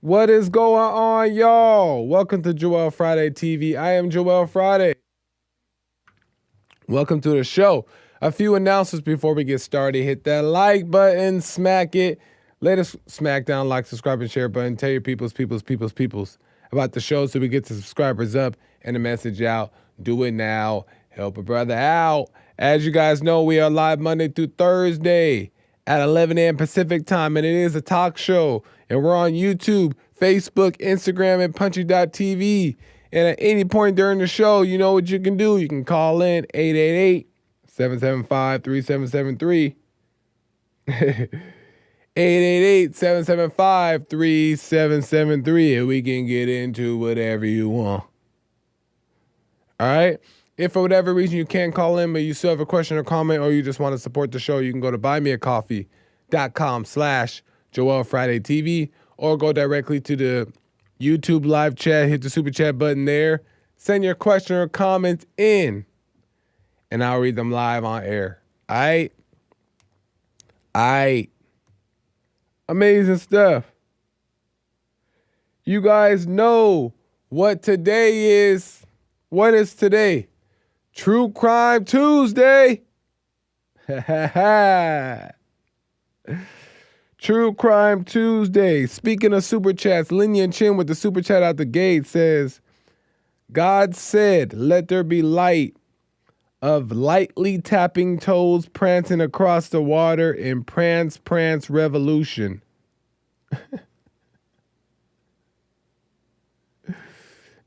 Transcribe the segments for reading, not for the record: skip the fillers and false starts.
What is going on, y'all? Welcome to Joel Friday TV. I am Joel Friday. Welcome to the show. A few announcements before we get started. Hit that like button, smack it. Let us smack down, like, subscribe, and share button. Tell your peoples about the show so we get the subscribers up and the message out. Do it now. Help a brother out. As you guys know, we are live Monday through Thursday at 11 a.m. Pacific time, and it is a talk show. And we're on YouTube, Facebook, Instagram, and Punchy.tv. And at any point during the show, you know what you can do. You can call in 888-775-3773. 888-775-3773, and we can get into whatever you want. All right? If for whatever reason you can't call in, but you still have a question or comment, or you just want to support the show, you can go to buymeacoffee.com/JoelFridayTV, or go directly to the YouTube live chat, hit the super chat button there, send your question or comments in, and I'll read them live on air. All right. Amazing stuff. You guys know what today is. What is today? True Crime Tuesday. True Crime Tuesday. Speaking of super chats, Linian Chin with the super chat out the gate says, God said, let there be light of lightly tapping toes prancing across the water in Prance Prance Revolution.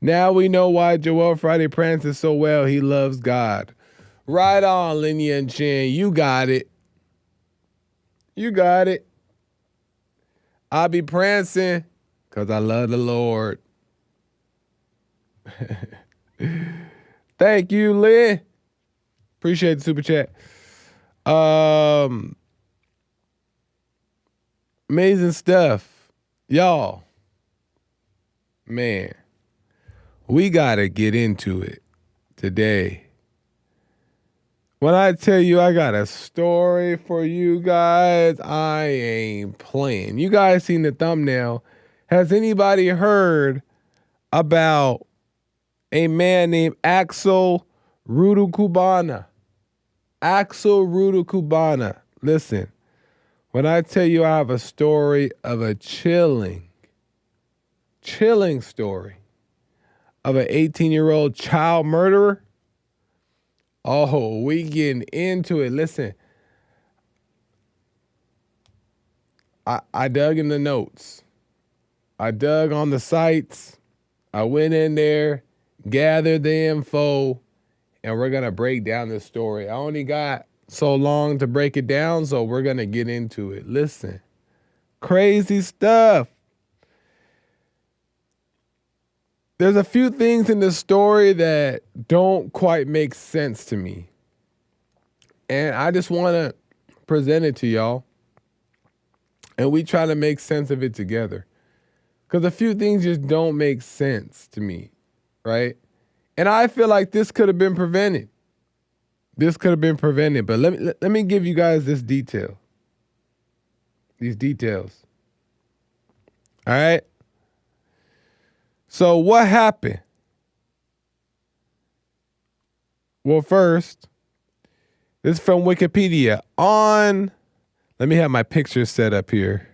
Now we know why Joel Friday prances so well. He loves God. Right on, Linian Chin. You got it. You got it. I'll be prancing because I love the Lord. Thank you, Lynn. Appreciate the super chat. Amazing stuff. Y'all. Man. We got to get into it today. When I tell you I got a story for you guys, I ain't playing. You guys seen the thumbnail. Has anybody heard about a man named Axel Rudakubana? Axel Rudakubana. Listen, when I tell you I have a story of a chilling story of an 18-year-old child murderer, oh, we getting into it. Listen, I dug in the notes. I dug on the sites. I went in there, gathered the info, and we're going to break down this story. I only got so long to break it down, so we're going to get into it. Listen, crazy stuff. There's a few things in this story that don't quite make sense to me. And I just want to present it to y'all. And we try to make sense of it together. Because a few things just don't make sense to me, right? And I feel like this could have been prevented. This could have been prevented. But let me give you guys this detail. These details. All right? So what happened? Well, first, this is from Wikipedia. Let me have my pictures set up here.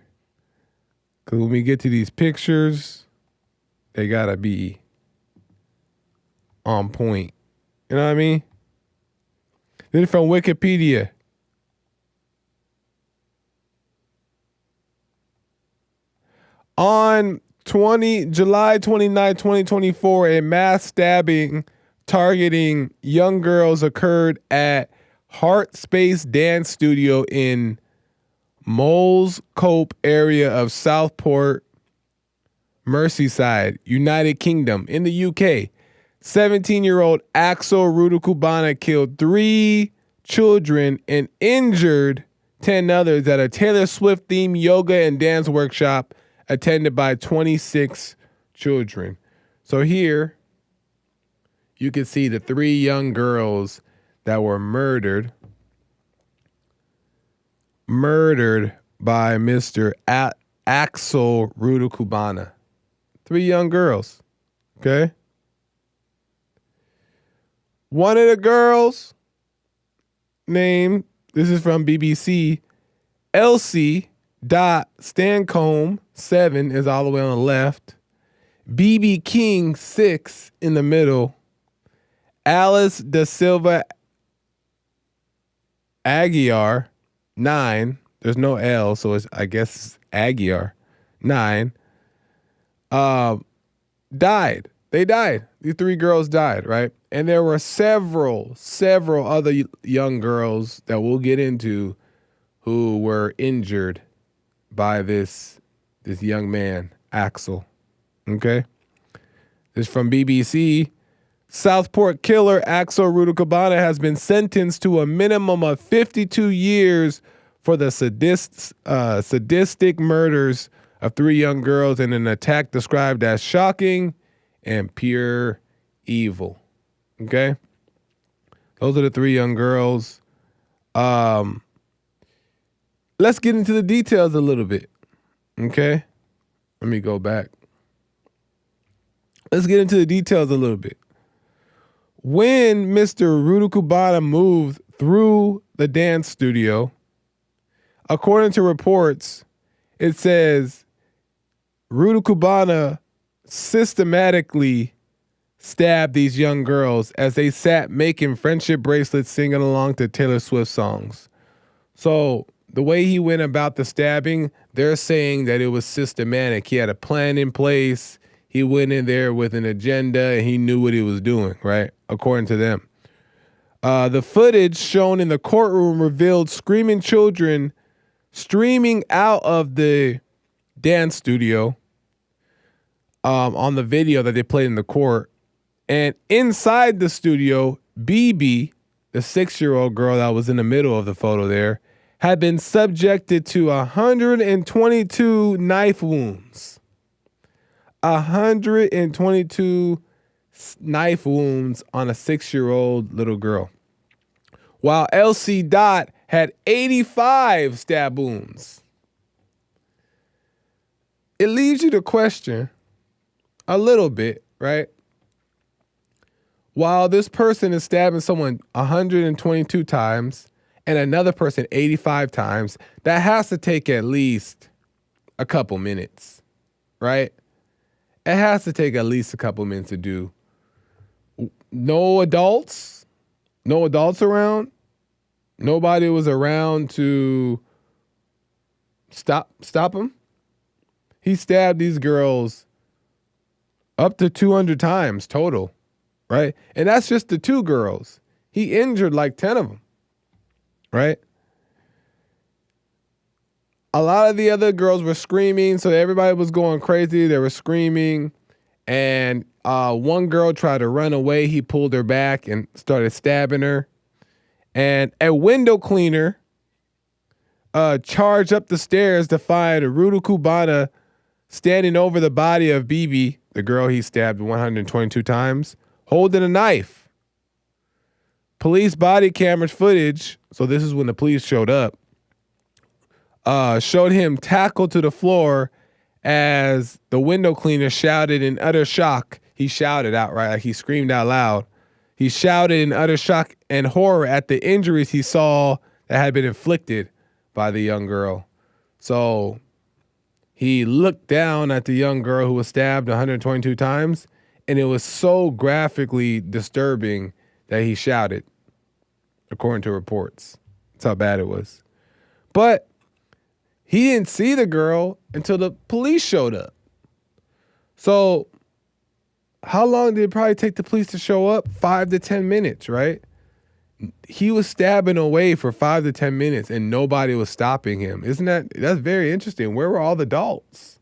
Because when we get to these pictures, they got to be on point. You know what I mean? This is from Wikipedia. On July 29, 2024, a mass stabbing targeting young girls occurred at Heart Space Dance Studio in Moles Cope area of Southport, Merseyside, United Kingdom. In the UK, 17-year-old Axel Rudakubana killed 3 children and injured 10 others at a Taylor Swift-themed yoga and dance workshop attended by 26 children. So here you can see the 3 young girls that were murdered by Mr. Axel Rudakubana. 3 young girls. Okay. One of the girls named, this is from BBC, Elsie Stancombe, 7 is all the way on the left. BB King, 6 in the middle. Alice Da Silva Aguiar, 9. There's no L, so I guess it's Aguiar, 9. Died. They died. These 3 girls died, right? And there were several other young girls that we'll get into who were injured by this young man, Axel. Okay? This is from BBC. Southport killer Axel Rudakubana has been sentenced to a minimum of 52 years for the sadistic murders of 3 young girls in an attack described as shocking and pure evil. Okay? Those are the 3 young girls. Let's get into the details a little bit. Okay? Let me go back. Let's get into the details a little bit. When Mr. Rudakubana moved through the dance studio, according to reports, it says Rudakubana systematically stabbed these young girls as they sat making friendship bracelets, singing along to Taylor Swift songs. So the way he went about the stabbing, they're saying that it was systematic. He had a plan in place. He went in there with an agenda and he knew what he was doing, right? According to them. The footage shown in the courtroom revealed screaming children streaming out of the dance studio on the video that they played in the court. And inside the studio, BB, the 6-year-old girl that was in the middle of the photo there, had been subjected to 122 knife wounds. 122 knife wounds on a 6-year-old little girl. While Elsie Dot had 85 stab wounds. It leaves you to question a little bit, right? While this person is stabbing someone 122 times and another person 85 times, that has to take at least a couple minutes, right? It has to take at least a couple minutes to do. No adults around. Nobody was around to stop him. He stabbed these girls up to 200 times total, right? And that's just the 2 girls. He injured like 10 of them, right? A lot of the other girls were screaming, so everybody was going crazy. They were screaming, and one girl tried to run away. He pulled her back and started stabbing her. And a window cleaner charged up the stairs to find Rudakubana standing over the body of BB, the girl he stabbed 122 times, holding a knife. Police body camera footage, so this is when the police showed up, showed him tackled to the floor as the window cleaner shouted in utter shock. He shouted outright, like he screamed out loud. He shouted in utter shock and horror at the injuries he saw that had been inflicted by the young girl. So he looked down at the young girl who was stabbed 122 times, and it was so graphically disturbing that he shouted, according to reports. That's how bad it was. But he didn't see the girl until the police showed up. So how long did it probably take the police to show up? 5 to 10 minutes, right? He was stabbing away for 5 to 10 minutes and nobody was stopping him. That's very interesting. Where were all the adults?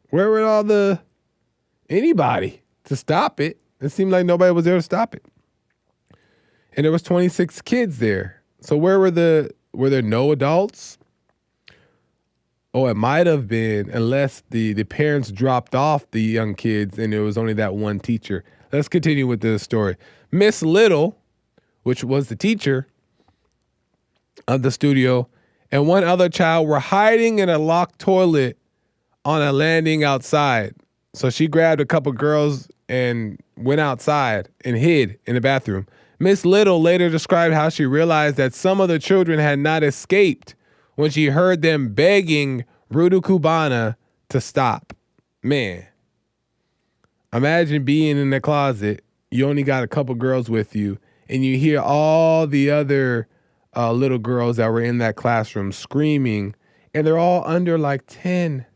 Where were anybody to stop it? It seemed like nobody was there to stop it. And there was 26 kids there. So were there no adults? Oh, it might have been, unless the parents dropped off the young kids and there was only that one teacher. Let's continue with the story. Miss Little, which was the teacher of the studio, and one other child were hiding in a locked toilet on a landing outside. So she grabbed a couple girls and went outside and hid in the bathroom. Miss Little later described how she realized that some of the children had not escaped when she heard them begging Rudakubana to stop. Man, imagine being in the closet. You only got a couple girls with you, and you hear all the other little girls that were in that classroom screaming, and they're all under like 10.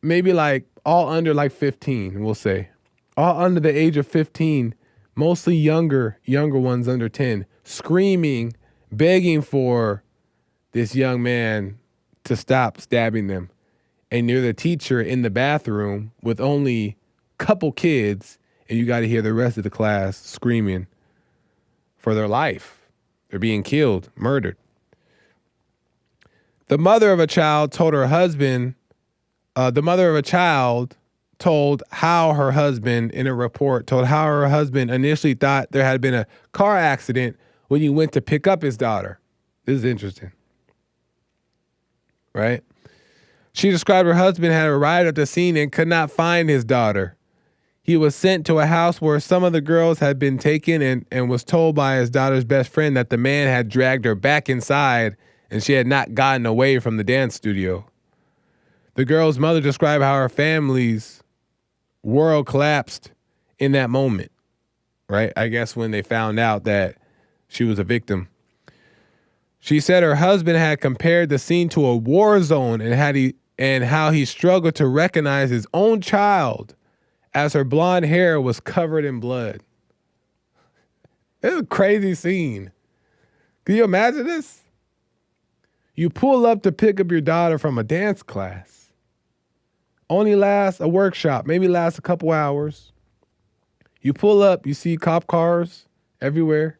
Maybe like all under like 15, we'll say. All under the age of 15, mostly younger ones under 10, screaming, begging for this young man to stop stabbing them. And you're the teacher in the bathroom with only a couple kids, and you got to hear the rest of the class screaming for their life. They're being killed, murdered. The mother of a child told her husband, told how her husband, in a report, told how her husband initially thought there had been a car accident when he went to pick up his daughter. This is interesting. Right? She described her husband had arrived at the scene and could not find his daughter. He was sent to a house where some of the girls had been taken and was told by his daughter's best friend that the man had dragged her back inside and she had not gotten away from the dance studio. The girl's mother described how her family's world collapsed in that moment, right? I guess when they found out that she was a victim. She said her husband had compared the scene to a war zone and how he struggled to recognize his own child as her blonde hair was covered in blood. It's a crazy scene. Can you imagine this? You pull up to pick up your daughter from a dance class. Only lasts a workshop, maybe lasts a couple hours. You pull up, you see cop cars everywhere,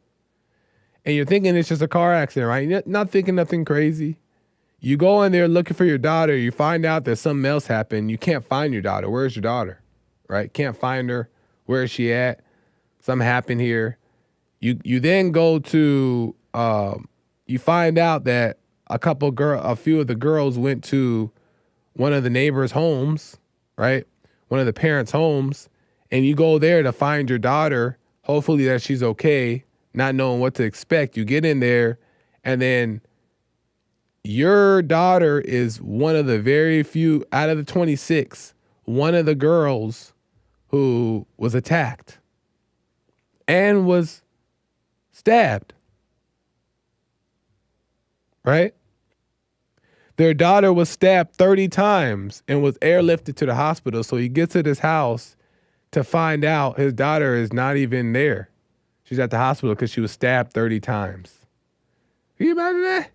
and you're thinking it's just a car accident, right? You're not thinking nothing crazy. You go in there looking for your daughter, you find out that something else happened. You can't find your daughter. Where's your daughter? Right? Can't find her. Where is she at? Something happened here. You then go to you find out that a few of the girls went to one of the neighbors' homes, right? One of the parents' homes, and you go there to find your daughter, hopefully that she's okay, not knowing what to expect. You get in there, and then your daughter is one of the very few out of the 26, one of the girls who was attacked and was stabbed, right? Their daughter was stabbed 30 times and was airlifted to the hospital. So he gets to this house to find out his daughter is not even there. She's at the hospital because she was stabbed 30 times. Can you imagine that?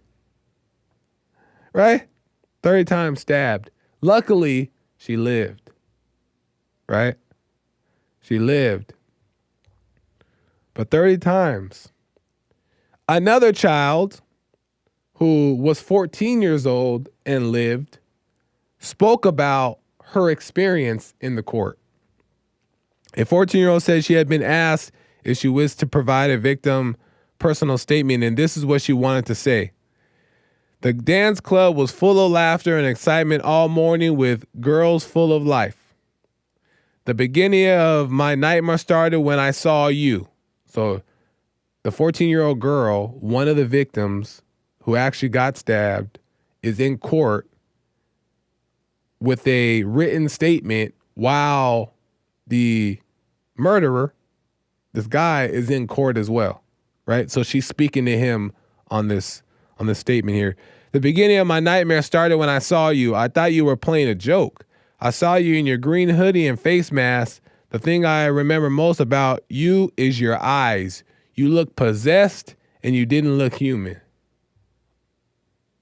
Right? 30 times stabbed. Luckily, she lived. Right? She lived. But 30 times. Another child who was 14 years old and lived, spoke about her experience in the court. A 14-year-old said she had been asked if she wished to provide a victim personal statement, and this is what she wanted to say. The dance club was full of laughter and excitement all morning with girls full of life. The beginning of my nightmare started when I saw you. So the 14-year-old girl, one of the victims, who actually got stabbed, is in court with a written statement while the murderer, this guy, is in court as well, right? So she's speaking to him on this statement here. The beginning of my nightmare started when I saw you. I thought you were playing a joke. I saw you in your green hoodie and face mask. The thing I remember most about you is your eyes. You look possessed and you didn't look human.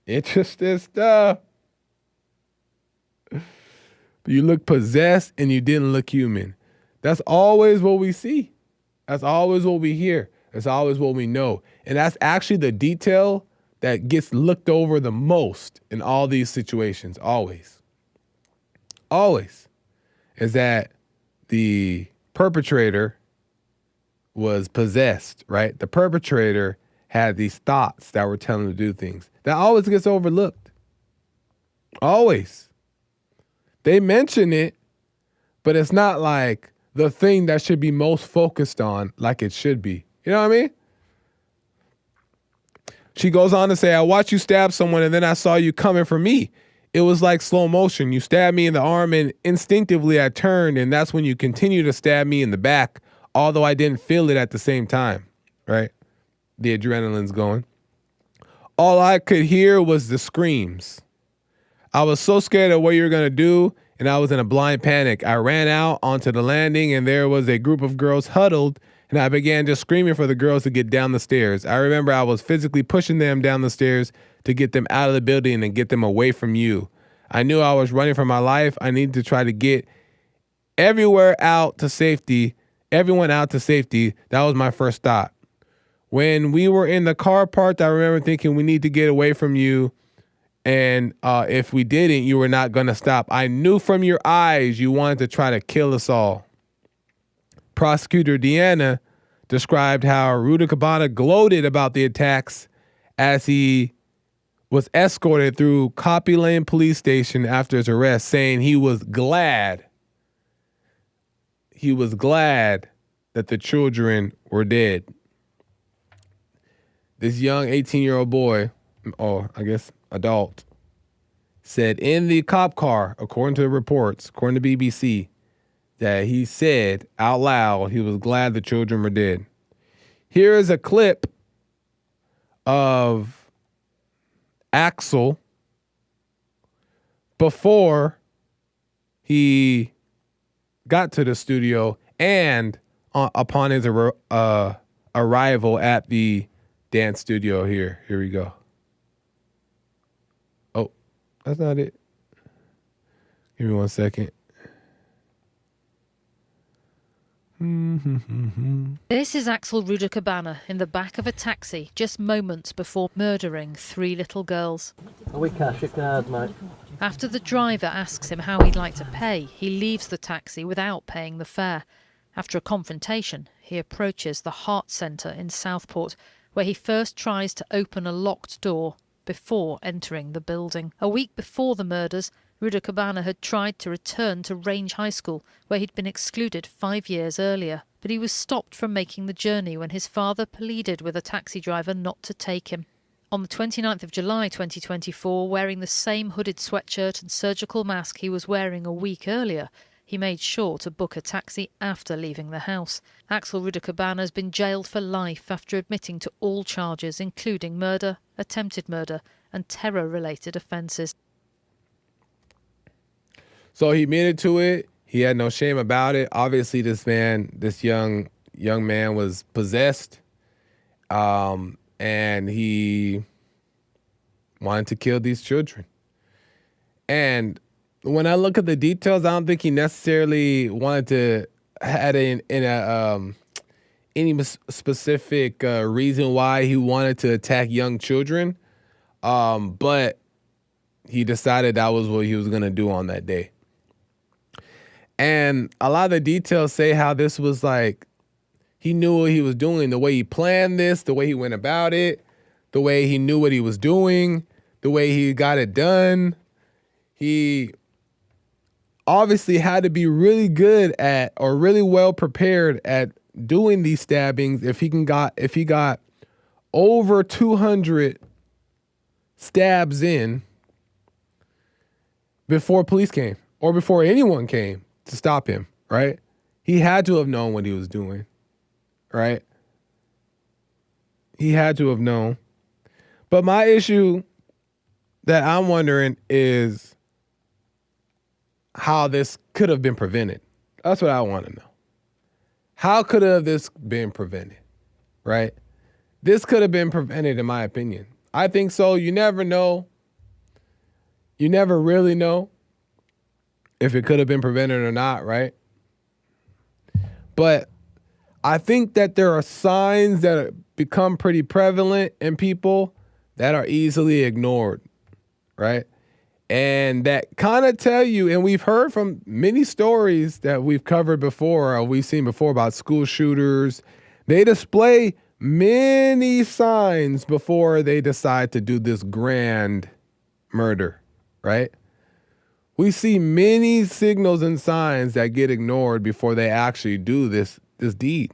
Interesting stuff. You look possessed and you didn't look human. That's always what we see. That's always what we hear. That's always what we know. And that's actually the detail that gets looked over the most in all these situations. Always. Always. Is that the perpetrator was possessed, right? The perpetrator had these thoughts that were telling him to do things. That always gets overlooked. Always. They mention it, but it's not like the thing that should be most focused on like it should be. You know what I mean? She goes on to say, I watched you stab someone and then I saw you coming for me. It was like slow motion. You stabbed me in the arm and instinctively I turned, and that's when you continue to stab me in the back, although I didn't feel it at the same time, right? The adrenaline's going. All I could hear was the screams. I was so scared of what you were going to do, and I was in a blind panic. I ran out onto the landing, and there was a group of girls huddled, and I began just screaming for the girls to get down the stairs. I remember I was physically pushing them down the stairs to get them out of the building and get them away from you. I knew I was running for my life. I needed to try to get everyone out to safety. That was my first thought. When we were in the car parked, I remember thinking we need to get away from you. And if we didn't, you were not going to stop. I knew from your eyes you wanted to try to kill us all. Prosecutor Deanna described how Rudakubana gloated about the attacks as he was escorted through Copy Lane Police Station after his arrest, saying he was glad that the children were dead. This young 18-year-old boy, or I guess adult, said in the cop car, according to the reports, according to BBC, that he said out loud he was glad the children were dead. Here is a clip of Axel before he got to the studio and upon his arrival at the dance studio here. Here we go. Oh, that's not it. Give me 1 second. This is Axel Rudakubana in the back of a taxi just moments before murdering 3 little girls. We cash your card, mate. After the driver asks him how he'd like to pay, he leaves the taxi without paying the fare. After a confrontation, he approaches the Heart Centre in Southport, where he first tries to open a locked door before entering the building. A week before the murders, Rudakubana had tried to return to Range High School, where he'd been excluded 5 years earlier. But he was stopped from making the journey when his father pleaded with a taxi driver not to take him. On the 29th of July 2024, wearing the same hooded sweatshirt and surgical mask he was wearing a week earlier, he made sure to book a taxi after leaving the house. Axel Rudakubana has been jailed for life after admitting to all charges, including murder, attempted murder and terror-related offences. So he admitted to it. He had no shame about it. Obviously, this young man was possessed, and he wanted to kill these children. And when I look at the details, I don't think he necessarily wanted to had any specific reason why he wanted to attack young children, but he decided that was what he was going to do on that day. And a lot of the details say how this was like, he knew what he was doing, the way he planned this, the way he went about it, the way he knew what he was doing, the way he got it done. He obviously had to be really good at, or really well prepared at doing these stabbings. If he got over 200 stabs in before police came or before anyone came to stop him, right? He had to have known what he was doing, right? He had to have known. But my issue that I'm wondering is how this could have been prevented. That's what I want to know. How could have this been prevented, right? This could have been prevented, in my opinion. I think so. You never know. You never really know if it could have been prevented or not, right? But I think that there are signs that become pretty prevalent in people that are easily ignored, right? And that kind of tell you, and we've heard from many stories that we've covered before, or we've seen before about school shooters. They display many signs before they decide to do this grand murder, right? We see many signals and signs that get ignored before they actually do this deed.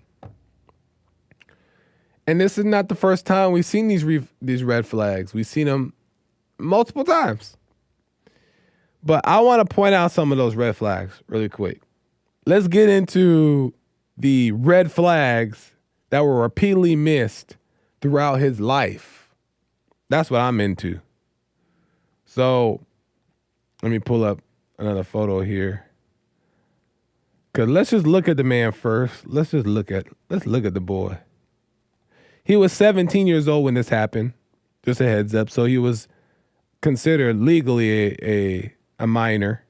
And this is not the first time we've seen these red flags. We've seen them multiple times. But I want to point out some of those red flags really quick. Let's get into the red flags that were repeatedly missed throughout his life. That's what I'm into. So let me pull up another photo here. Cause let's just look at the man first. Let's look at the boy. He was 17 years old when this happened. Just a heads up. So he was considered legally a minor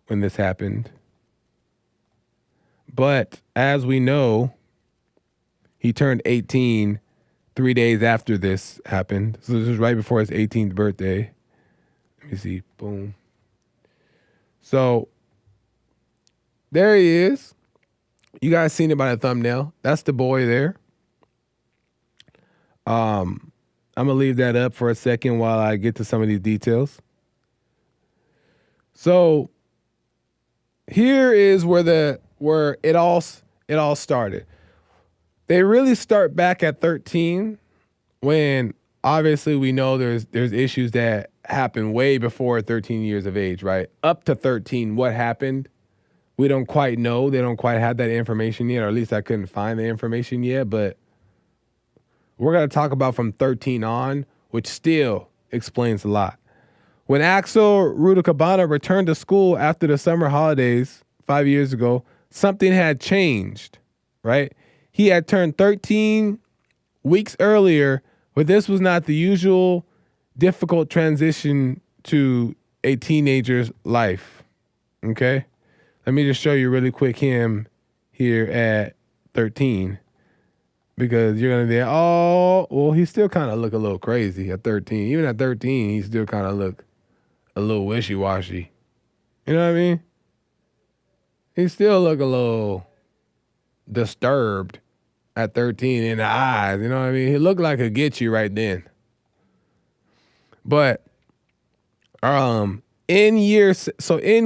when this happened. But as we know, he turned 18 3 days after this happened. So this was right before his 18th birthday. Let me see. Boom. So there he is. You guys seen it by the thumbnail. That's the boy there. I'm going to leave that up for a second while I get to some of these details. So here is where it all started. They really start back at 13 when obviously we know there's issues that happen way before 13 years of age, right? Up to 13, what happened? We don't quite know. They don't quite have that information yet, or at least I couldn't find the information yet, but we're going to talk about from 13 on, which still explains a lot. When Axel Rudakubana returned to school after the summer holidays 5 years ago, something had changed, right? He had turned 13 weeks earlier, but this was not the usual difficult transition to a teenager's life, okay? Let me just show you really quick him here at 13. Because you're going to be, oh, well, he still kind of look a little crazy at 13. Even at 13, he still kind of look a little wishy-washy. You know what I mean? He still look a little disturbed at 13 in the eyes. You know what I mean? He looked like he'd get you right then. But in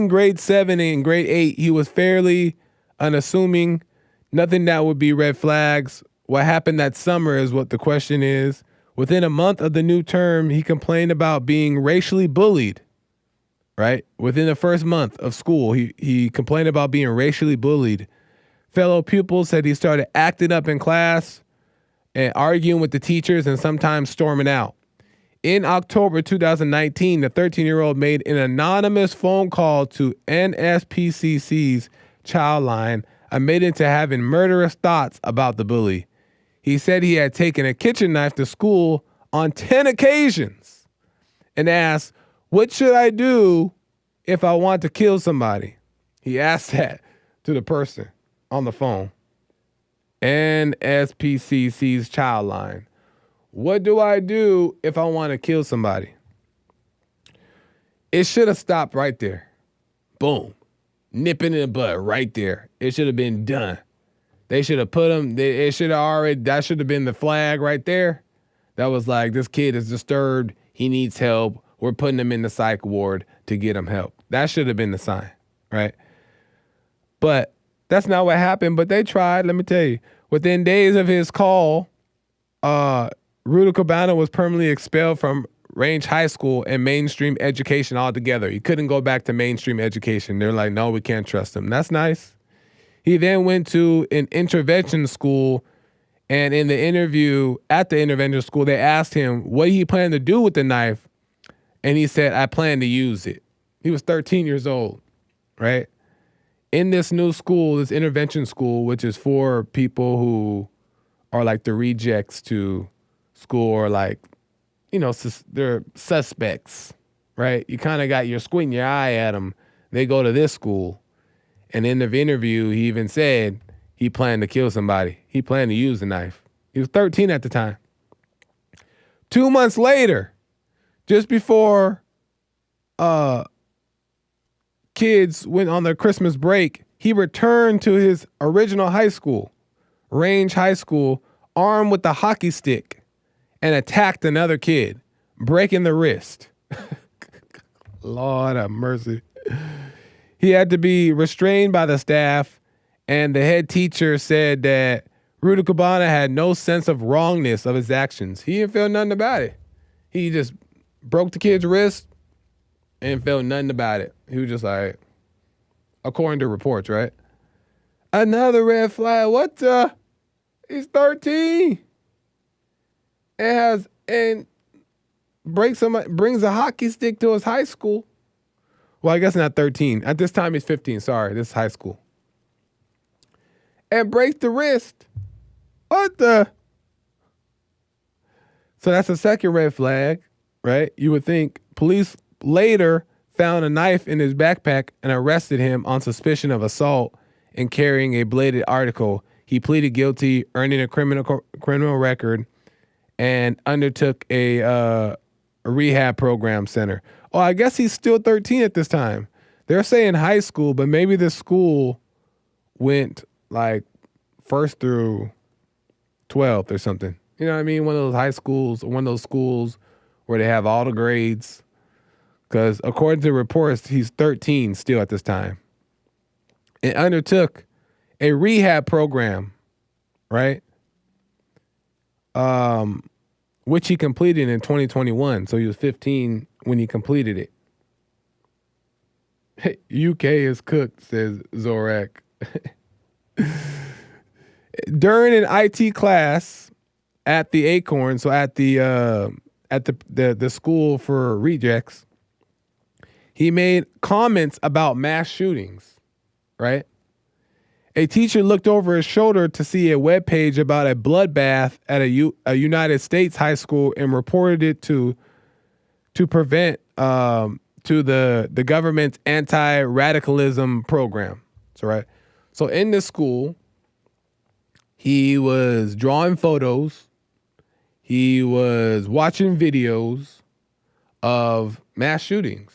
grade 7 and grade 8, he was fairly unassuming. Nothing that would be red flags. What happened that summer is what the question is. Within a month of the new term, he complained about being racially bullied, right? Within the first month of school, he complained about being racially bullied. Fellow pupils said he started acting up in class and arguing with the teachers and sometimes storming out. In October 2019, the 13-year-old made an anonymous phone call to NSPCC's child line, admitting to having murderous thoughts about the bully. He said he had taken a kitchen knife to school on 10 occasions and asked, "What should I do if I want to kill somebody?" He asked that to the person on the phone. NSPCC's child line. What do I do if I want to kill somebody? It should have stopped right there. Boom. Nipping in the butt right there. It should have been done. They should have put him, that should have been the flag right there. That was like, this kid is disturbed. He needs help. We're putting him in the psych ward to get him help. That should have been the sign, right? But that's not what happened, but they tried, let me tell you. Within days of his call, Rudakubana was permanently expelled from Range High School and mainstream education altogether. He couldn't go back to mainstream education. They're like, no, we can't trust him. That's nice. He then went to an intervention school, and in the interview at the intervention school, they asked him what he planned to do with the knife, and he said, I plan to use it. He was 13 years old, right? In this new school, this intervention school, which is for people who are like the rejects to school, or like, you know, they're suspects, right? You kind of you're squinting your eye at them. They go to this school. And in the interview, he even said he planned to kill somebody. He planned to use the knife. He was 13 at the time. 2 months later, just before kids went on their Christmas break, he returned to his original high school, Range High School, armed with a hockey stick, and attacked another kid, breaking the wrist. Lord have mercy. He had to be restrained by the staff, and the head teacher said that Rudakubana had no sense of wrongness of his actions. He didn't feel nothing about it. He just broke the kid's wrist and felt nothing about it. He was just like, according to reports, right? Another red flag. What the? He's 13. And brings a hockey stick to his high school. Well, I guess not 13. At this time, he's 15. Sorry, this is high school. And breaks the wrist. What the? So that's a second red flag, right? You would think. Police later found a knife in his backpack and arrested him on suspicion of assault and carrying a bladed article. He pleaded guilty, earning a criminal record, and undertook a rehab program center. Oh, I guess he's still 13 at this time. They're saying high school, but maybe the school went like 1st through 12th or something. You know what I mean? One of those high schools, one of those schools where they have all the grades. Because according to reports, he's 13 still at this time. And undertook a rehab program, right? Which he completed in 2021. So he was 15 when he completed it. UK is cooked, says Zorak. During an IT class at the Acorn, so at the school for rejects, he made comments about mass shootings, right? A teacher looked over his shoulder to see a webpage about a bloodbath at a United States high school and reported it to prevent to the government's anti-radicalism program. So right. So in this school, he was drawing photos. He was watching videos of mass shootings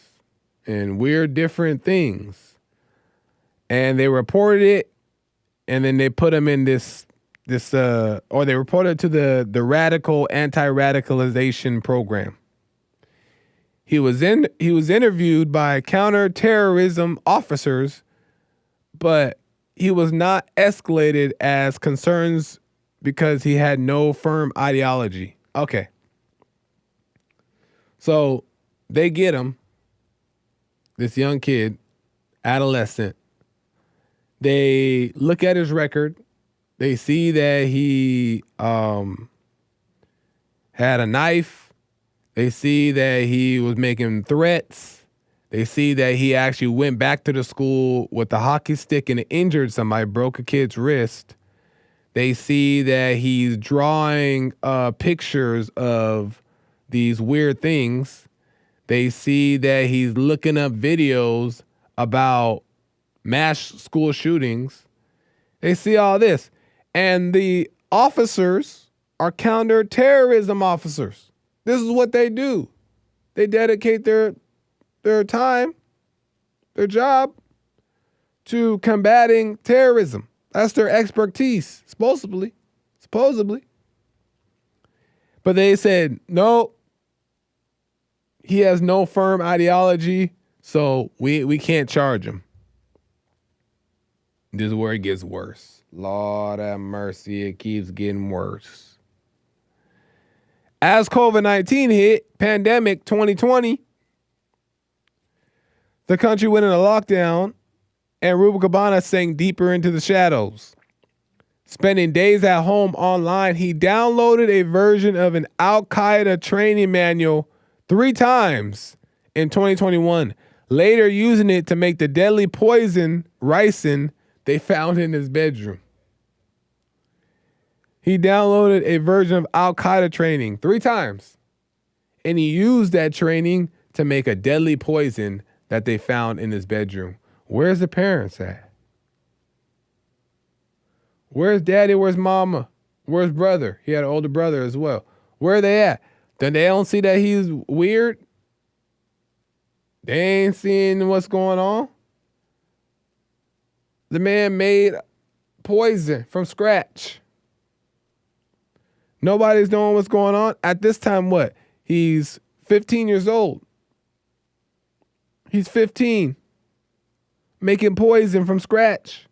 and weird different things. And they reported it, and then they put him in this or they reported to the radical anti-radicalization program. He was interviewed by counterterrorism officers, but he was not escalated as concerns because he had no firm ideology. Okay. So they get him, this young kid, adolescent. They look at his record. They see that he had a knife. They see that he was making threats. They see that he actually went back to the school with a hockey stick and injured somebody, broke a kid's wrist. They see that he's drawing pictures of these weird things. They see that he's looking up videos about mass school shootings. They see all this. And the officers are counterterrorism officers. This is what they do. They dedicate their time, their job, to combating terrorism. That's their expertise, supposedly. But they said, no, he has no firm ideology, so we can't charge him. This is where it gets worse. Lord have mercy, it keeps getting worse. As COVID-19 hit, pandemic 2020, the country went into lockdown, and Rudakubana sank deeper into the shadows. Spending days at home online, he downloaded a version of an Al-Qaeda training manual 3 times in 2021, later using it to make the deadly poison ricin they found in his bedroom. He downloaded a version of Al-Qaeda training 3 times, and he used that training to make a deadly poison that they found in his bedroom. Where's the parents at? Where's daddy? Where's mama? Where's brother? He had an older brother as well. Where are they at? Then they don't see that he's weird? They ain't seeing what's going on? The man made poison from scratch. Nobody's knowing what's going on. At this time, what? He's 15 years old. He's 15. Making poison from scratch.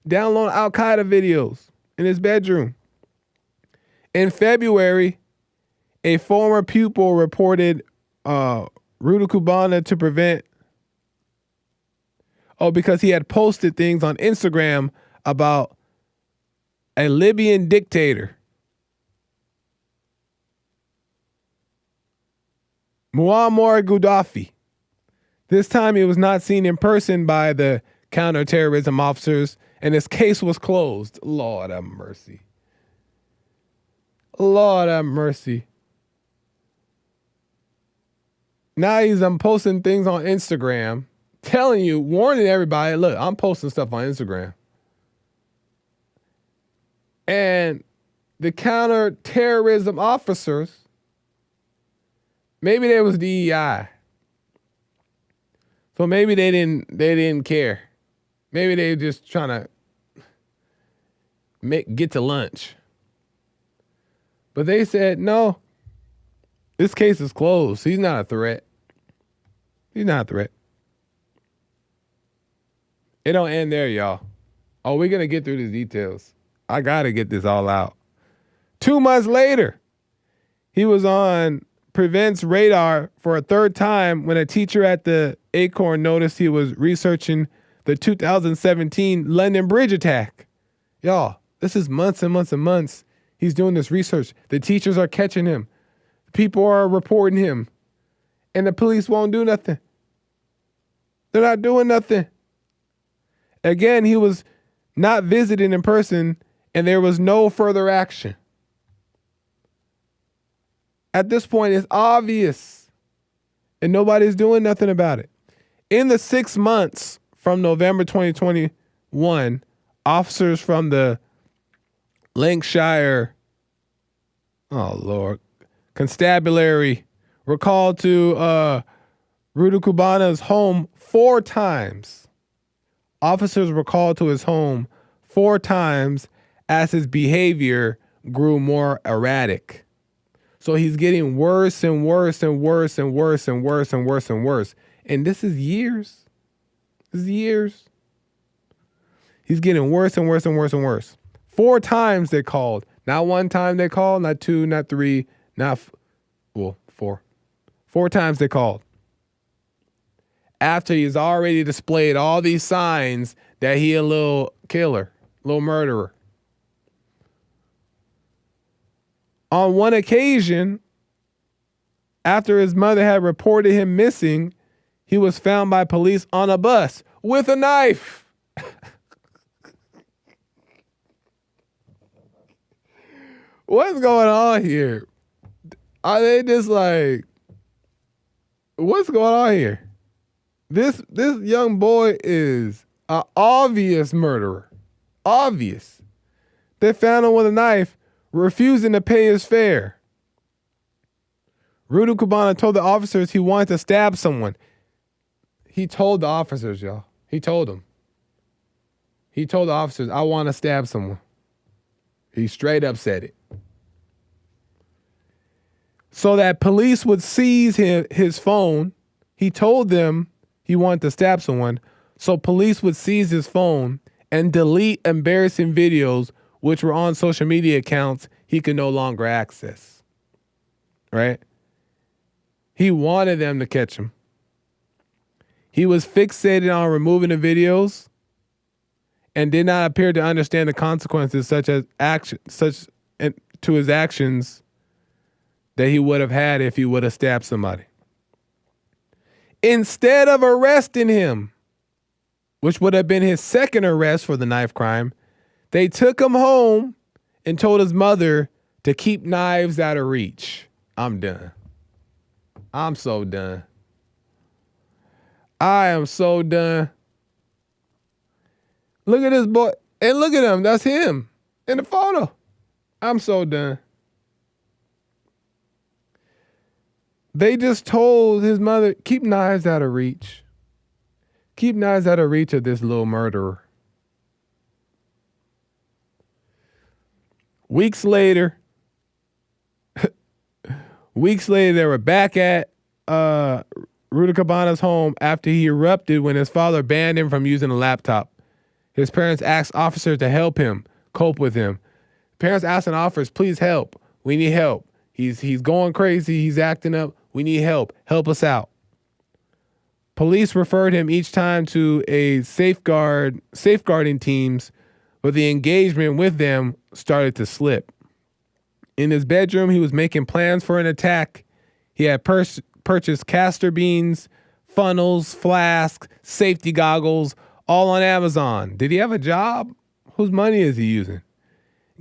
Download Al-Qaeda videos in his bedroom. In February, a former pupil reported Rudakubana to prevent... because he had posted things on Instagram about a Libyan dictator. Muammar Gaddafi. This time he was not seen in person by the counterterrorism officers, and his case was closed. Lord have mercy. Lord have mercy. Now he's posting things on Instagram, telling you, warning everybody, look, I'm posting stuff on Instagram. And the counterterrorism officers, maybe there was DEI. So maybe they didn't care. Maybe they were just trying to get to lunch. But they said, no, this case is closed. He's not a threat. He's not a threat. It don't end there, y'all. Oh, we're going to get through the details. I got to get this all out. 2 months later, he was on Prevent's radar for a third time when a teacher at the Acorn noticed he was researching the 2017 London Bridge attack. Y'all, this is months and months and months. He's doing this research. The teachers are catching him. People are reporting him. And the police won't do nothing. They're not doing nothing. Again, he was not visited in person, and there was no further action. At this point, it's obvious, and nobody's doing nothing about it. In the 6 months from November 2021, officers from the Lancashire, constabulary were called to Rudakubana's home 4 times. Officers were called to his home 4 times as his behavior grew more erratic. So he's getting worse and worse and worse and worse and worse and worse and worse. And this is years. This is years. He's getting worse and worse and worse and worse. 4 times they called. Not 1 time they called, not 2, not 3, not 4. 4 times they called. After he's already displayed all these signs that he a little killer, little murderer. On one occasion, after his mother had reported him missing, he was found by police on a bus with a knife. What's going on here? Are they just like, what's going on here? This young boy is an obvious murderer. Obvious. They found him with a knife, refusing to pay his fare. Rudakubana told the officers he wanted to stab someone. He told the officers, y'all. He told them. He told the officers, I want to stab someone. He straight up said it. So that police would seize his phone. He told them he wanted to stab someone. So police would seize his phone and delete embarrassing videos which were on social media accounts he could no longer access. Right? He wanted them to catch him. He was fixated on removing the videos and did not appear to understand the consequences to his actions that he would have had if he would have stabbed somebody. Instead of arresting him, which would have been his second arrest for the knife crime, they took him home and told his mother to keep knives out of reach. I'm done. I'm so done. I am so done. Look at this boy. And look at him. That's him in the photo. I'm so done. They just told his mother, keep knives out of reach. Keep knives out of reach of this little murderer. Weeks later, they were back at Rudakubana's home after he erupted when his father banned him from using a laptop. His parents asked officers to help him cope with him. Parents asked officers, please help. We need help. He's going crazy. He's acting up. We need help. Help us out. Police referred him each time to a safeguarding teams, but the engagement with them started to slip. In his bedroom, he was making plans for an attack. He had purchased castor beans, funnels, flasks, safety goggles, all on Amazon. Did he have a job? Whose money is he using?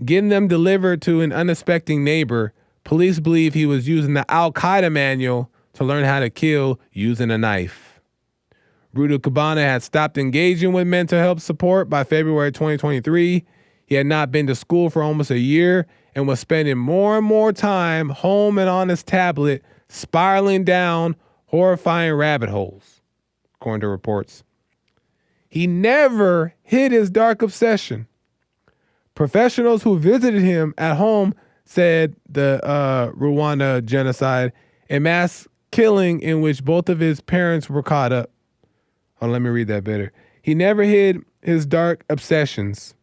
Getting them delivered to an unsuspecting neighbor, police believe he was using the Al-Qaeda manual to learn how to kill using a knife. Rudakubana had stopped engaging with mental health support by February 2023. He had not been to school for almost a year and was spending more and more time home and on his tablet, spiraling down horrifying rabbit holes, according to reports. He never hid his dark obsession. Professionals who visited him at home said the Rwanda genocide, a mass killing in which both of his parents were caught up. Oh, let me read that better. He never hid his dark obsessions.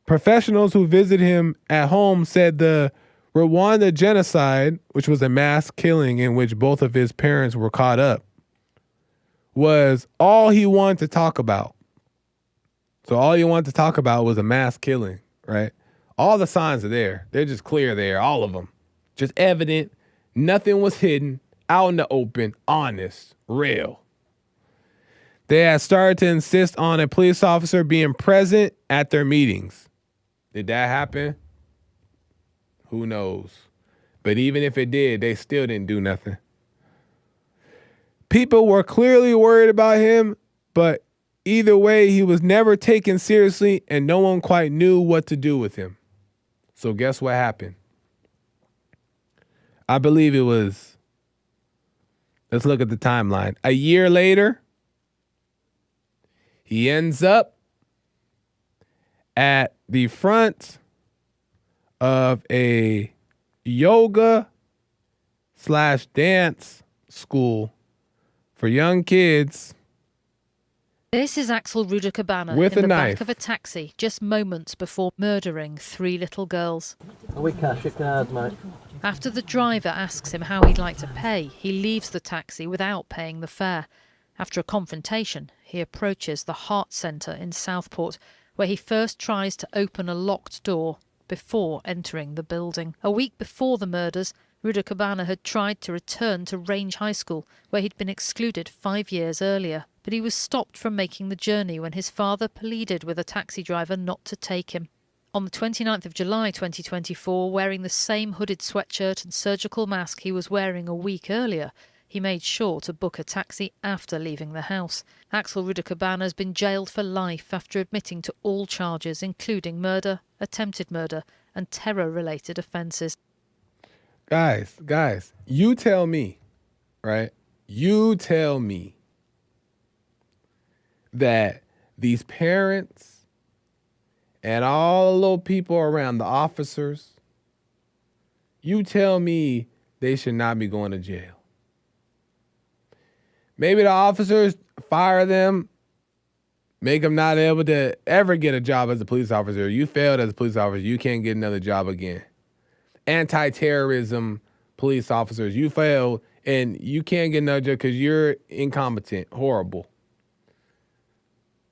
Professionals who visited him at home said the Rwanda genocide, which was a mass killing in which both of his parents were caught up, was all he wanted to talk about. So all he wanted to talk about was a mass killing, right? All the signs are there. They're just clear there, all of them. Just evident. Nothing was hidden, out in the open, honest, real. They had started to insist on a police officer being present at their meetings. Did that happen? Who knows? But even if it did, they still didn't do nothing. People were clearly worried about him, but either way, he was never taken seriously and no one quite knew what to do with him. So guess what happened? I believe it was, let's look at the timeline. A year later, he ends up at the front of a yoga/dance school for young kids. This is Axel Rudakubana with in a the knife back of a taxi just moments before murdering 3 little girls. Are we cash or cards, mate? After the driver asks him how he'd like to pay, he leaves the taxi without paying the fare. After a confrontation, he approaches the Heart Centre in Southport, where he first tries to open a locked door before entering the building. A week before the murders, Rudakubana had tried to return to Range High School, where he'd been excluded 5 years earlier. But he was stopped from making the journey when his father pleaded with a taxi driver not to take him. On the 29th of July 2024, wearing the same hooded sweatshirt and surgical mask he was wearing a week earlier, he made sure to book a taxi after leaving the house. Axel Rudakubana has been jailed for life after admitting to all charges, including murder, attempted murder, and terror-related offences. Guys, you tell me, right? You tell me that these parents and all the little people around, the officers, you tell me they should not be going to jail. Maybe the officers fire them, make them not able to ever get a job as a police officer. You failed as a police officer, you can't get another job again. Anti-terrorism police officers, you failed and you can't get another job because you're incompetent, horrible.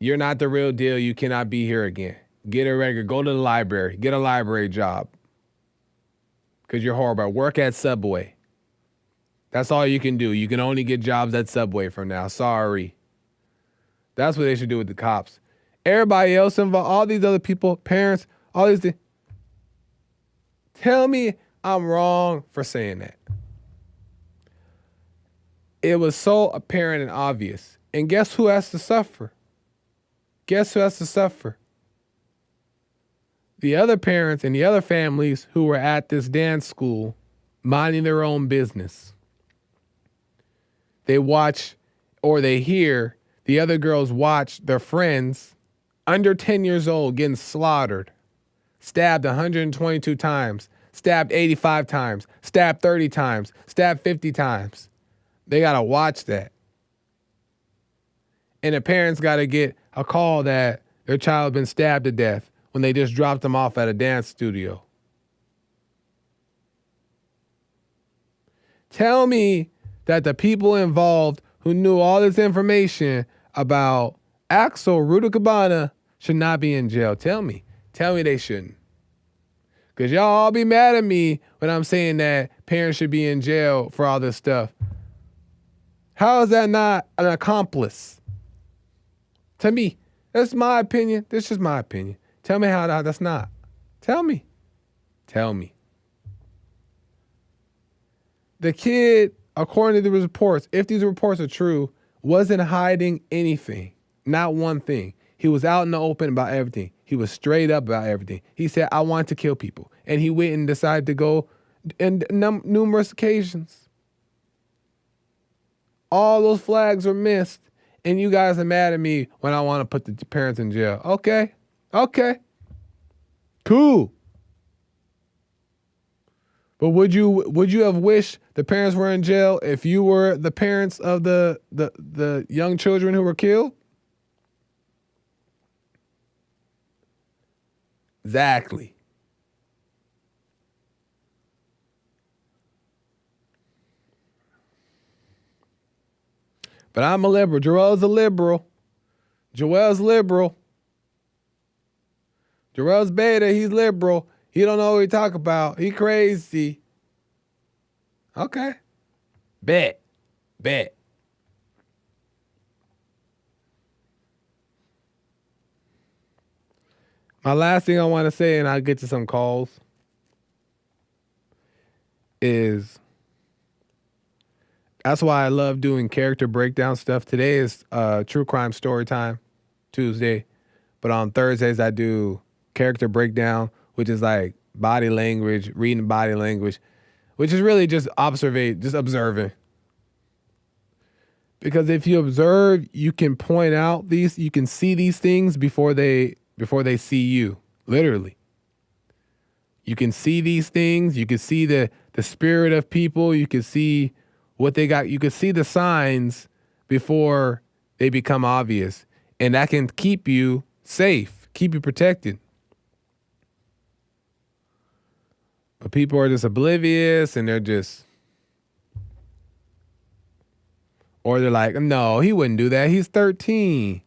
You're not the real deal. You cannot be here again. Get a regular, go to the library, get a library job because you're horrible. Work at Subway. That's all you can do. You can only get jobs at Subway from now. Sorry. That's what they should do with the cops. Everybody else involved, all these other people, parents, all these things. Tell me I'm wrong for saying that. It was so apparent and obvious. And guess who has to suffer? Guess who has to suffer? The other parents and the other families who were at this dance school minding their own business. They watch or they hear the other girls watch their friends under 10 years old getting slaughtered, stabbed 122 times, stabbed 85 times, stabbed 30 times, stabbed 50 times. They got to watch that. And the parents got to get a call that their child been stabbed to death when they just dropped them off at a dance studio. Tell me that the people involved who knew all this information about Axel Rudakubana should not be in jail. Tell me. Tell me they shouldn't. Because y'all all be mad at me when I'm saying that parents should be in jail for all this stuff. How is that not an accomplice? To me, that's my opinion. This is my opinion. Tell me how that's not. Tell me. Tell me. The kid, according to the reports, if these reports are true, wasn't hiding anything. Not one thing. He was out in the open about everything. He was straight up about everything. He said, I want to kill people. And he went and decided to go in numerous occasions. All those flags were missed. And you guys are mad at me when I want to put the parents in jail. Okay. Cool. But would you have wished the parents were in jail if you were the parents of the young children who were killed? Exactly. But I'm a liberal. Joel's a liberal. Joel's liberal. Joel's beta. He's liberal. He don't know what he talk about. He crazy. Okay. Bet. My last thing I want to say, and I'll get to some calls, is that's why I love doing character breakdown stuff. Today is True Crime Story Time, Tuesday. But on Thursdays, I do character breakdown, which is like body language, reading body language, which is really just observing. Because if you observe, you can point out you can see these things before they see you, literally. You can see these things. You can see the spirit of people. You can see what they got. You can see the signs before they become obvious. And that can keep you safe, keep you protected. But people are just oblivious and or they're like, no, he wouldn't do that. He's 13.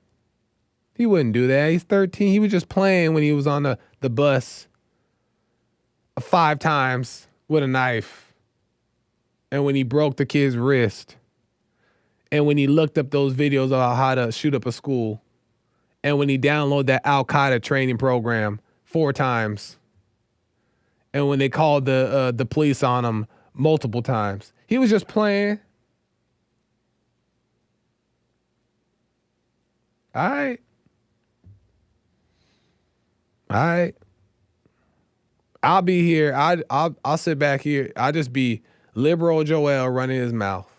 He wouldn't do that. He's 13. He was just playing when he was on the bus 5 times with a knife. And when he broke the kid's wrist. And when he looked up those videos about how to shoot up a school. And when he downloaded that Al-Qaeda training program 4 times. And when they called the police on him multiple times. He was just playing. All right. I'll be here. I'll sit back here. I'll just be liberal Joel running his mouth.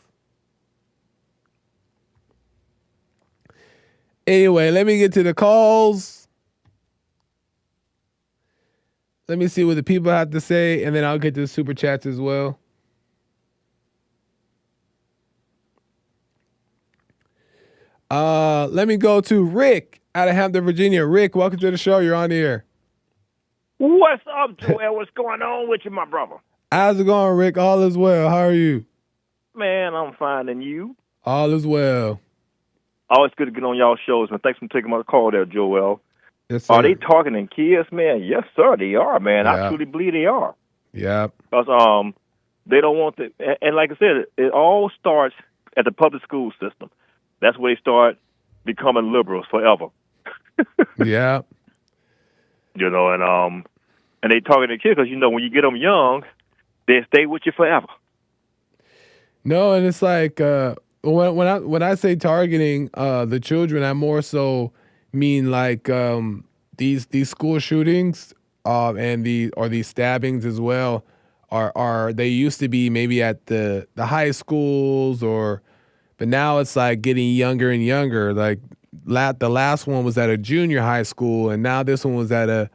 Anyway, let me get to the calls. Let me see what the people have to say, and then I'll get to the super chats as well. Let me go to Rick out of Hampton, Virginia. Rick, welcome to the show. You're on the air. What's up, Joel? What's going on with you, my brother? How's it going, Rick? All is well. How are you? Man, I'm fine. And you? All is well. Always good to get on y'all shows, man. Thanks for taking my call there, Joel. Yes, sir. Are they targeting kids, man? Yes, sir, they are, man. Yeah. I truly believe they are. Yeah. Because they don't want to, and like I said, it all starts at the public school system. That's where they start becoming liberals forever. Yeah. You know, and they target the kids because, you know, when you get them young, they stay with you forever. No, and it's like when I say targeting the children, I more so mean like these school shootings and these stabbings as well are they used to be maybe at the high schools but now it's like getting younger and younger. Like the last one was at a junior high school, and now this one was they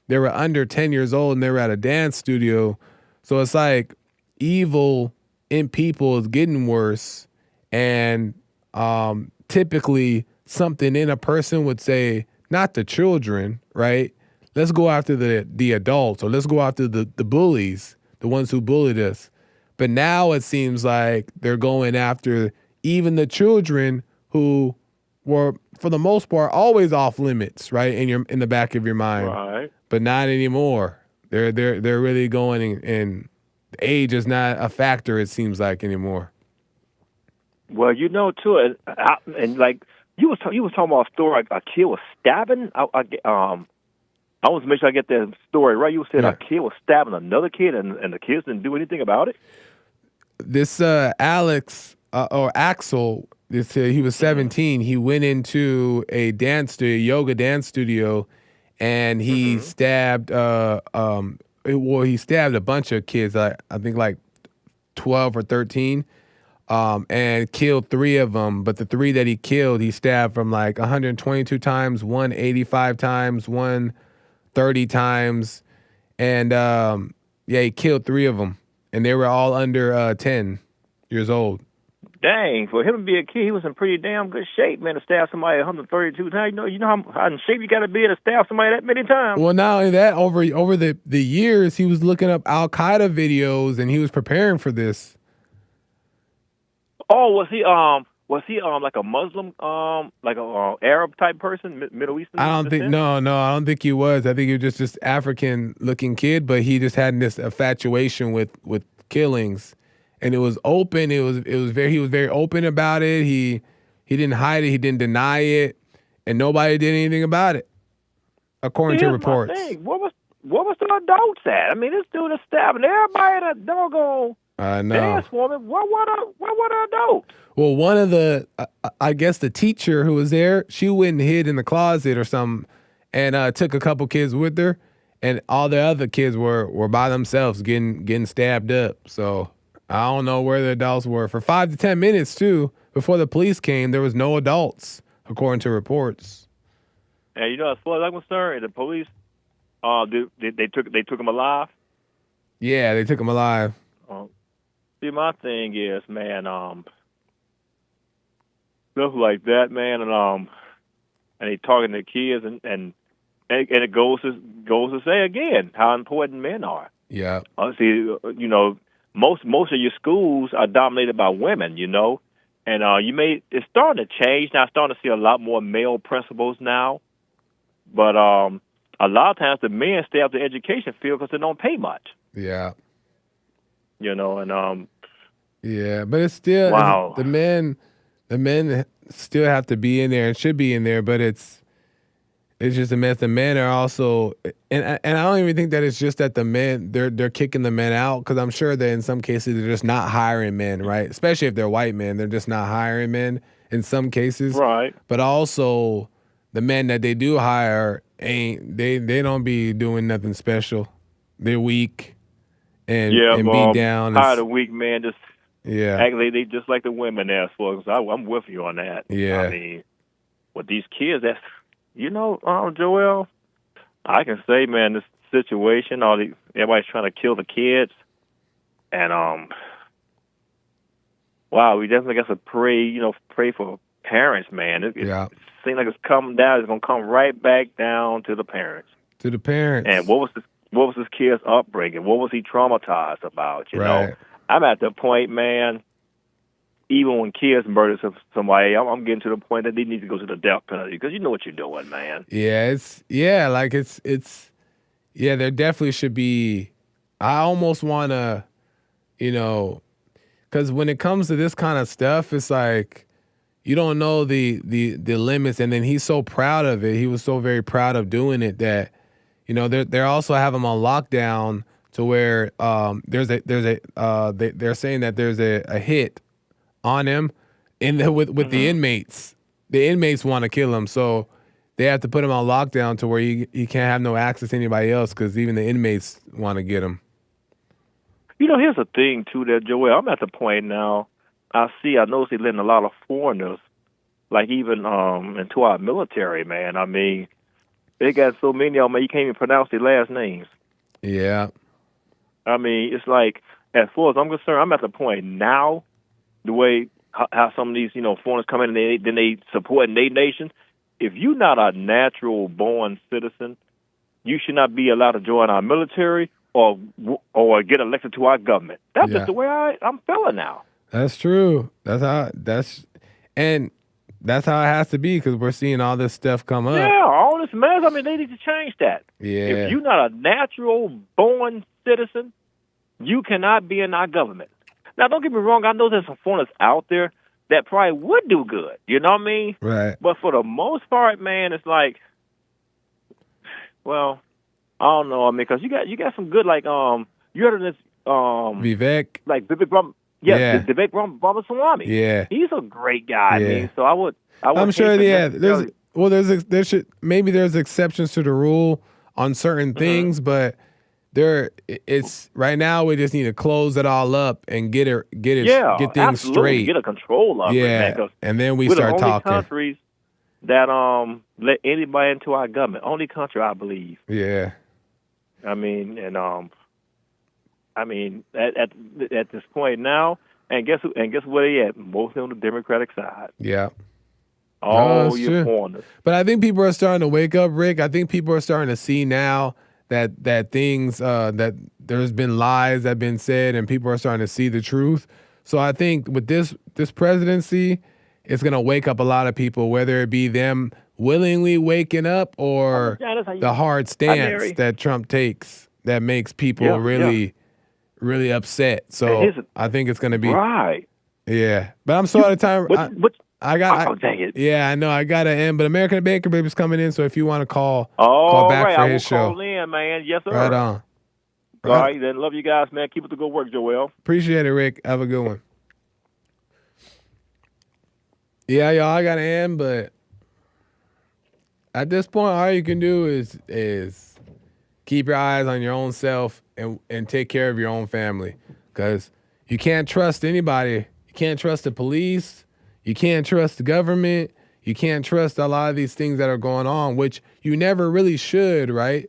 were under 10 years old and they were at a dance studio. So it's like evil in people is getting worse, And typically something in a person would say, not the children, right? Let's go after the adults, or let's go after the bullies, the ones who bullied us. But now it seems like they're going after even the children who were, for the most part, always off limits, right? In the back of your mind. Right. But not anymore. They're really going, and age is not a factor, it seems like, anymore. Well, you know, too, and like you was talking about a story. A kid was stabbing. I want to make sure I get that story right. You said a kid was stabbing another kid, and the kids didn't do anything about it. This Axel, he was 17. He went into a yoga dance studio, and he stabbed. He stabbed a bunch of kids. I think like 12 or 13. And killed 3 of them. But the 3 that he killed, he stabbed from like 122 times, 185 times, 130 times. And he killed 3 of them. And they were all under 10 years old. Dang, for him to be a kid, he was in pretty damn good shape, man, to stab somebody 132 times. You know how in shape you got to be to stab somebody that many times. Well, not only that, over the years, he was looking up Al-Qaeda videos, and he was preparing for this. Oh, was he like a Muslim, like a Arab type person, Middle Eastern? I don't think I don't think he was. I think he was just African looking kid, but he just had this infatuation with killings, and it was open. He was very open about it. He didn't hide it. He didn't deny it, and nobody did anything about it, according to reports. What was the adults at? I mean, this dude is stabbing everybody at a doggone. No. Woman. What an adult? Well, one of the, I guess the teacher who was there, she went and hid in the closet or something, and took a couple kids with her, and all the other kids were by themselves getting stabbed up. So I don't know where the adults were for 5 to 10 minutes too. Before the police came, there was no adults, according to reports. And you know, as far as I'm concerned, the police, they took him alive. Yeah, they took him alive. See, my thing is, man, stuff like that, man, and they talking to kids, and it goes to say again how important men are. Yeah. See, you know, most of your schools are dominated by women, you know, and it's starting to change now. Starting to see a lot more male principals now, but a lot of times the men stay out the education field because they don't pay much. Yeah. You know, and yeah, but it's still wow. The men still have to be in there and should be in there, but it's just a mess. The men are also, and I don't even think that it's just that the men they're kicking the men out, because I'm sure that in some cases they're just not hiring men, right? Especially if they're white men, they're just not hiring men in some cases, right? But also the men that they do hire they don't be doing nothing special. They're weak and beat down. Tired of weak men, just actually they just like the women there, folks. I'm with you on that. Yeah, I mean, with these kids, that's Joel, I can say, man, this situation, everybody's trying to kill the kids, and wow, we definitely got to pray for parents, man. It seems like it's coming down. It's gonna come right back down to the parents. To the parents. And what was this kid's upbringing? What was he traumatized about? You know, I'm at the point, man. Even when kids murder somebody, I'm getting to the point that they need to go to the death penalty, because you know what you're doing, man. Yeah, there definitely should be. I almost want to, because when it comes to this kind of stuff, it's like you don't know the limits, and then he's so proud of it. He was so very proud of doing it that, they're also have him on lockdown to where they're saying that there's a hit on him with the inmates. The inmates want to kill him, so they have to put him on lockdown to where he can't have no access to anybody else, because even the inmates want to get him. Here's the thing too, that Joel, I'm at the point now. I notice they're letting a lot of foreigners, like even into our military, man. I mean, they got so many of them, you can't even pronounce their last names. Yeah. I mean, it's like, as far as I'm concerned, I'm at the point now, the way how some of these, foreigners come in and then they support their nation. If you're not a natural born citizen, you should not be allowed to join our military or get elected to our government. That's just the way I'm feeling now. That's true. That's how it has to be, because we're seeing all this stuff come up. Yeah, all this mess. I mean, they need to change that. Yeah. If you're not a natural born citizen, you cannot be in our government. Now, don't get me wrong. I know there's some foreigners out there that probably would do good. You know what I mean? Right. But for the most part, man, it's like, well, I don't know. I mean, because you got some good, like, you heard of this, Vivek? like Vivek Vivek Ramaswamy. Yeah. He's a great guy. Yeah. I mean, so I would I'm sure, there's exceptions to the rule on certain things, but it's right now we just need to close it all up and get things absolutely. straight. Get a control of it, man. 'Cause and then we we're start the only talking. countries that let anybody into our government. Only country, I believe. Yeah. I mean, and at this point now, and guess where they at? Mostly on the Democratic side. Yeah. All your foreigners. But I think people are starting to wake up, Rick. I think people are starting to see now that things that there's been lies that have been said, and people are starting to see the truth. So I think with this presidency, it's gonna wake up a lot of people, whether it be them willingly waking up or the hard stance that Trump takes that makes people really upset. So I think it's gonna be right. Yeah, but I'm so out of time. Dang it. Yeah, I know. I got to end, but American Baker Baby's coming in, so if you want to call back for his show. I will call in, man. Yes, sir. Right on. All right, then. Love you guys, man. Keep up the good work, Joel. Appreciate it, Rick. Have a good one. Yeah, y'all, I got to end, but at this point, all you can do is keep your eyes on your own self and take care of your own family, because you can't trust anybody. You can't trust the police. You can't trust the government. You can't trust a lot of these things that are going on, which you never really should, right?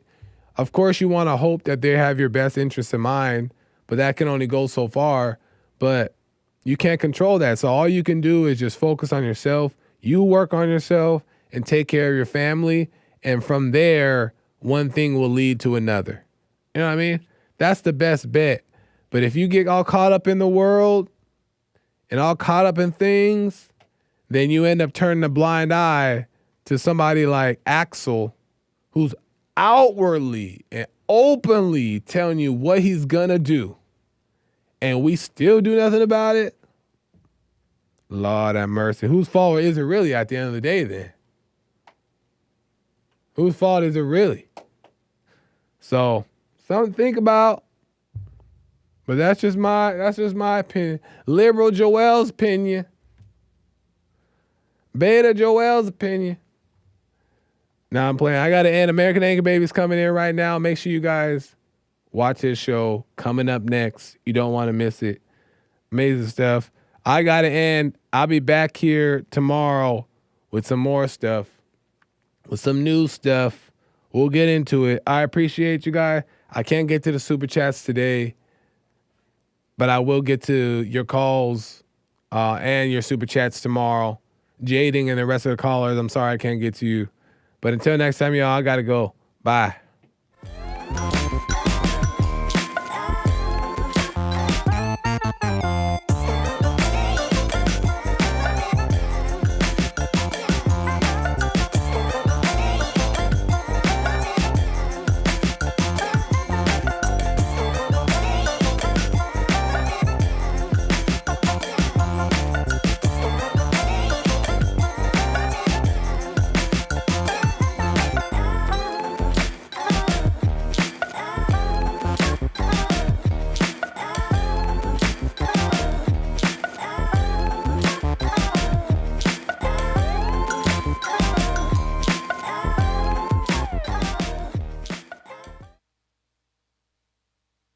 Of course, you want to hope that they have your best interests in mind, but that can only go so far. But you can't control that. So all you can do is just focus on yourself. You work on yourself and take care of your family. And from there, one thing will lead to another. You know what I mean? That's the best bet. But if you get all caught up in the world and all caught up in things, then you end up turning a blind eye to somebody like Axel, who's outwardly and openly telling you what he's gonna do, and we still do nothing about it. Lord have mercy. Whose fault is it really at the end of the day then? Whose fault is it really? So, something to think about. But that's just my opinion. Liberal Joel's opinion. Beta Joel's opinion. Now I'm playing. I got to end. American Anchor Baby's coming in right now. Make sure you guys watch his show coming up next. You don't want to miss it. Amazing stuff. I got to end. I'll be back here tomorrow with some more stuff, with some new stuff. We'll get into it. I appreciate you guys. I can't get to the super chats today, but I will get to your calls and your super chats tomorrow. Jading and the rest of the callers, I'm sorry I can't get to you. But until next time, y'all, I got to go. Bye.